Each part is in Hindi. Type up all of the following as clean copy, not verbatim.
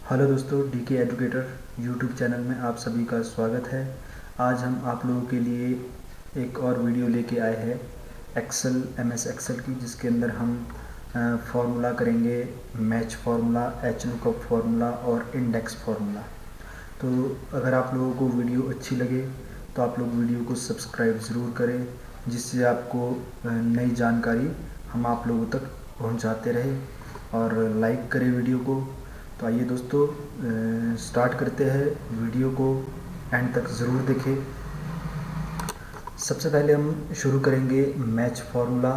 हेलो दोस्तों, डीके एजुकेटर यूट्यूब चैनल में आप सभी का स्वागत है। आज हम आप लोगों के लिए एक और वीडियो लेके आए हैं एक्सेल एमएस एक्सेल की, जिसके अंदर हम फार्मूला करेंगे, match formula, H lookup formula और इंडेक्स फार्मूला। तो अगर आप लोगों को वीडियो अच्छी लगे तो आप लोग वीडियो को सब्सक्राइब ज़रूर करें, जिससे आपको नई जानकारी हम आप लोगों तक पहुंचाते रहे, और लाइक करें वीडियो को। तो आइए दोस्तों, स्टार्ट करते हैं। वीडियो को एंड तक ज़रूर देखें। सबसे पहले हम शुरू करेंगे मैच फार्मूला।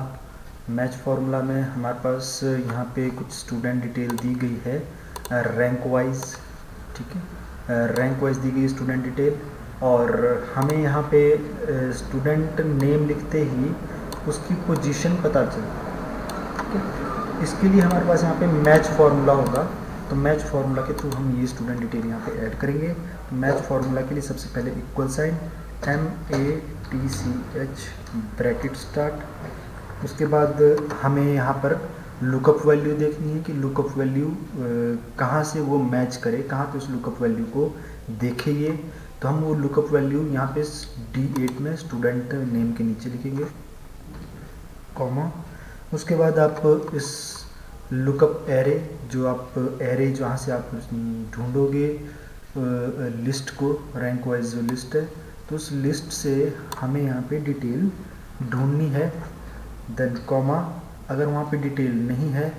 मैच फार्मूला में हमारे पास यहाँ पे कुछ स्टूडेंट डिटेल दी गई है रैंक वाइज, ठीक है। रैंक वाइज दी गई स्टूडेंट डिटेल, और हमें यहाँ पे स्टूडेंट नेम लिखते ही उसकी पोजीशन पता चले, ठीक है। इसके लिए हमारे पास यहाँ पे मैच फार्मूला होगा, तो मैच फार्मूला के थ्रू हम ये स्टूडेंट डिटेल यहाँ पे ऐड करेंगे। तो मैच फार्मूला के लिए सबसे पहले equal sign MATCH bracket start. उसके बाद हमें यहाँ पर लुकअप वैल्यू देखनी है कि लुकअप वैल्यू कहाँ से वो मैच करे, कहाँ पे उस लुकअप वैल्यू को देखे ये। तो हम वो लुकअप वैल्यू यहाँ पे D8 में स्टूडेंट नेम के नीचे लिखेंगे, कॉमा। उसके बाद आप इस लुकअप एरे, जो आप एरे जहाँ से आप ढूंढोगे लिस्ट को, रैंक वाइज जो लिस्ट है, तो उस लिस्ट से हमें यहाँ पे डिटेल ढूंढनी है। देन कॉमा, अगर वहाँ पे डिटेल नहीं है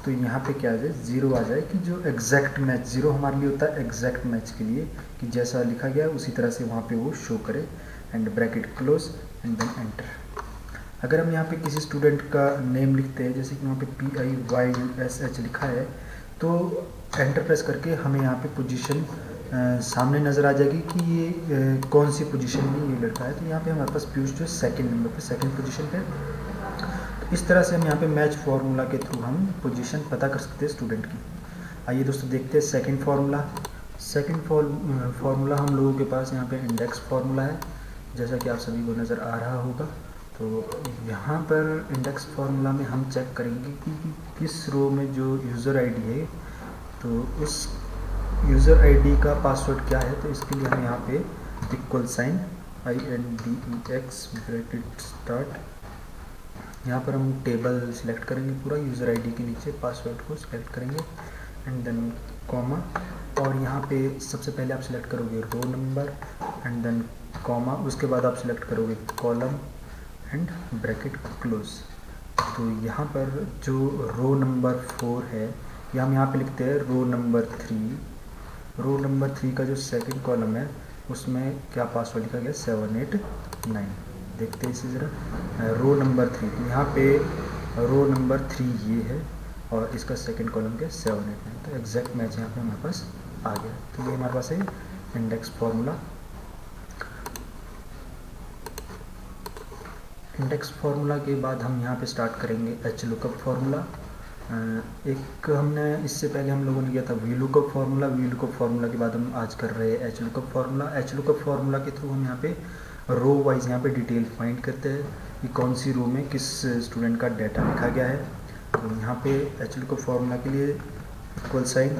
तो यहाँ पे क्या आ जाए, ज़ीरो आ जाए, कि जो एग्जैक्ट मैच, ज़ीरो हमारे लिए होता है एग्जैक्ट मैच के लिए, कि जैसा लिखा गया उसी तरह से वहाँ पे वो शो करे। End bracket close and then enter. अगर हम यहाँ पे किसी स्टूडेंट का नेम लिखते हैं, जैसे कि वहाँ पे PIYUSH लिखा है, तो एंटर प्रेस करके हमें यहाँ पे पोजीशन सामने नज़र आ जाएगी कि ये कौन सी पोजीशन में ये लड़का है। तो यहाँ पे हमारे पास पीयूष जो सेकंड नंबर पे, सेकंड पोजीशन पे। तो इस तरह से हम यहाँ पे मैच फार्मूला के थ्रू हम पोजीशन पता कर सकते हैं स्टूडेंट की। आइए दोस्तों देखते हैं सेकेंड फार्मूला। सेकेंड फार्मूला हम लोगों के पास यहाँ पे इंडेक्स फार्मूला है, जैसा कि आप सभी को नज़र आ रहा होगा। तो यहाँ पर इंडेक्स फार्मूला में हम चेक करेंगे कि किस रो में जो यूज़र आईडी है, तो उस यूज़र आईडी का पासवर्ड क्या है। तो इसके लिए हम यहाँ पे equal sign INDEX bracket start, यहाँ पर हम टेबल सिलेक्ट करेंगे, पूरा यूज़र आईडी के नीचे पासवर्ड को सिलेक्ट करेंगे, एंड देन कॉमा। और यहाँ पे सबसे पहले आप सिलेक्ट करोगे row number and then comma. उसके बाद आप सिलेक्ट करोगे कॉलम एंड ब्रैकेट क्लोज। तो यहाँ पर जो रो नंबर 4 है, या हम यहाँ पे लिखते हैं रो नंबर 3। रो नंबर 3 का जो सेकंड कॉलम है उसमें क्या पासवर्ड लिखा गया, 789। देखते हैं इसे ज़रा। रो नंबर 3, तो यहाँ पे रो नंबर 3 ये है, और इसका सेकंड कॉलम क्या, 789। तो एग्जैक्ट मैच यहाँ पे हमारे पास आ गया। तो ये हमारे पास है इंडेक्स फार्मूला। इंडेक्स फार्मूला के बाद हम यहाँ पे स्टार्ट करेंगे एच लुकअप फार्मूला। एक हमने इससे पहले हम लोगों ने किया था V lookup formula. V lookup formula के बाद हम आज कर रहे हैं H lookup formula. H lookup formula के थ्रू हम यहाँ पे रो वाइज यहाँ पे डिटेल फाइंड करते हैं कि कौन सी रो में किस स्टूडेंट का डाटा लिखा गया है। तो यहाँ पे एच लुकअप फार्मूला के लिए equal sign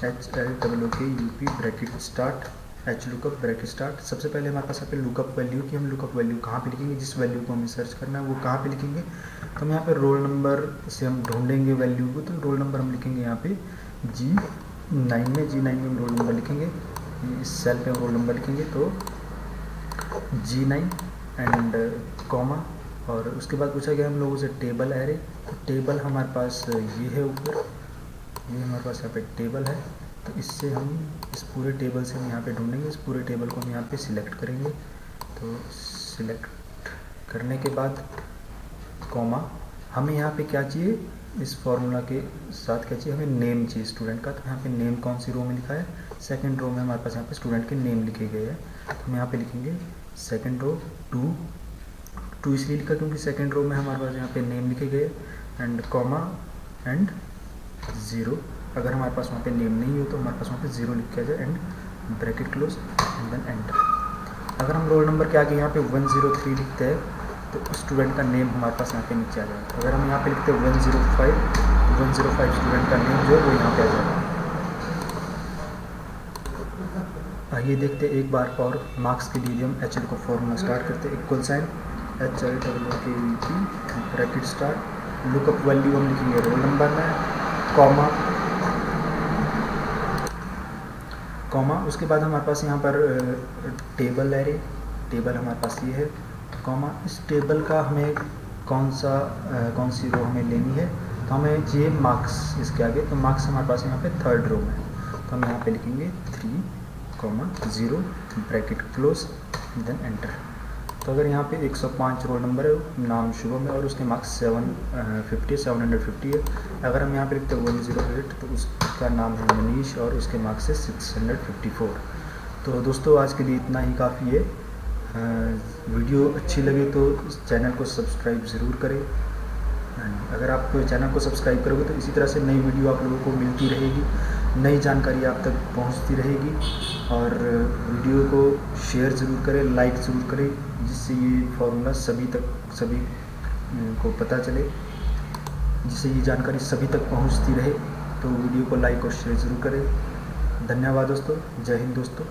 HLOOKUP bracket start, H lookup bracket start. सबसे पहले हमारे पास यहाँ पे लुकअप वैल्यू, कि हम लुकअप वैल्यू कहाँ पे लिखेंगे, जिस वैल्यू को हमें सर्च करना है वो कहाँ पे लिखेंगे। तो हम यहाँ पे रोल नंबर से हम ढूंढेंगे वैल्यू को। तो रोल नंबर हम लिखेंगे यहाँ पे G9 में, G9 में हम रोल नंबर लिखेंगे, इस सेल पे हम रोल नंबर लिखेंगे, तो G9 एंड कॉमा। और उसके बाद पूछा गया हम लोगों से टेबल एरे। तो टेबल हमारे पास ये है ऊपर, ये हमारे पास यहाँ पे टेबल है। तो इससे हम इस पूरे टेबल से हम यहाँ पे ढूंढेंगे, इस पूरे टेबल को हम यहाँ पे सिलेक्ट करेंगे। तो सिलेक्ट करने के बाद कॉमा, हमें यहाँ पे क्या चाहिए, इस फार्मूला के साथ क्या चाहिए, हमें नेम चाहिए स्टूडेंट का। तो यहाँ पे नेम कौन सी रो में लिखा है, सेकंड रो में हमारे पास यहाँ पे स्टूडेंट के नेम लिखे गए हैं। तो हम यहाँ पे लिखेंगे सेकंड रो 2 इसलिए लिखा क्योंकि सेकंड रो में हमारे पास यहाँ पे नेम लिखे गए, एंड कॉमा एंड 0। अगर हमारे पास वहाँ पे नेम नहीं हो तो हमारे पास वहाँ पे 0 लिख के आ जाए, end bracket close and then enter. अगर हम रोल नंबर के आगे यहाँ पे 103 लिखते हैं तो स्टूडेंट का नेम हमारे पास यहाँ पे नीचे आ जाएगा। अगर हम यहाँ पे लिखते हैं 105, तो 105 स्टूडेंट का नेम जो है वो यहाँ पे आ जाएगा। आइए देखते हैं एक बार और मार्क्स के लिए हम HL को फॉर्मूला स्टार्ट करते हैं। Equal sign HL bracket start, lookup value हम लिखेंगे रोल नंबर में, कॉमा उसके बाद हमारे पास यहाँ पर टेबल एरे, टेबल हमारे पास ये है, कॉमा इस टेबल का हमें कौन सी रो हमें लेनी है, तो हमें चाहिए मार्क्स इसके आगे, तो मार्क्स हमारे पास यहाँ पे थर्ड रो में, तो हम यहाँ पे लिखेंगे 3,0 ब्रैकेट क्लोज देन एंटर। तो अगर यहाँ पे 105 रोल नंबर है, नाम शुभम है और उसके मार्क्स 750 है। अगर हम यहाँ पे लिखते हैं 108 तो उसका नाम है मनीष और उसके मार्क्स है 654। तो दोस्तों आज के लिए इतना ही काफ़ी है। वीडियो अच्छी लगे तो इस चैनल को सब्सक्राइब ज़रूर करें। अगर आप चैनल को सब्सक्राइब करोगे तो इसी तरह से नई वीडियो आप लोगों को मिलती रहेगी, नई जानकारी आप तक पहुंचती रहेगी। और वीडियो को शेयर ज़रूर करें, लाइक ज़रूर करें, जिससे ये फार्मूला सभी को पता चले, जिससे ये जानकारी सभी तक पहुंचती रहे। तो वीडियो को लाइक और शेयर ज़रूर करें। धन्यवाद दोस्तों, जय हिंद दोस्तों।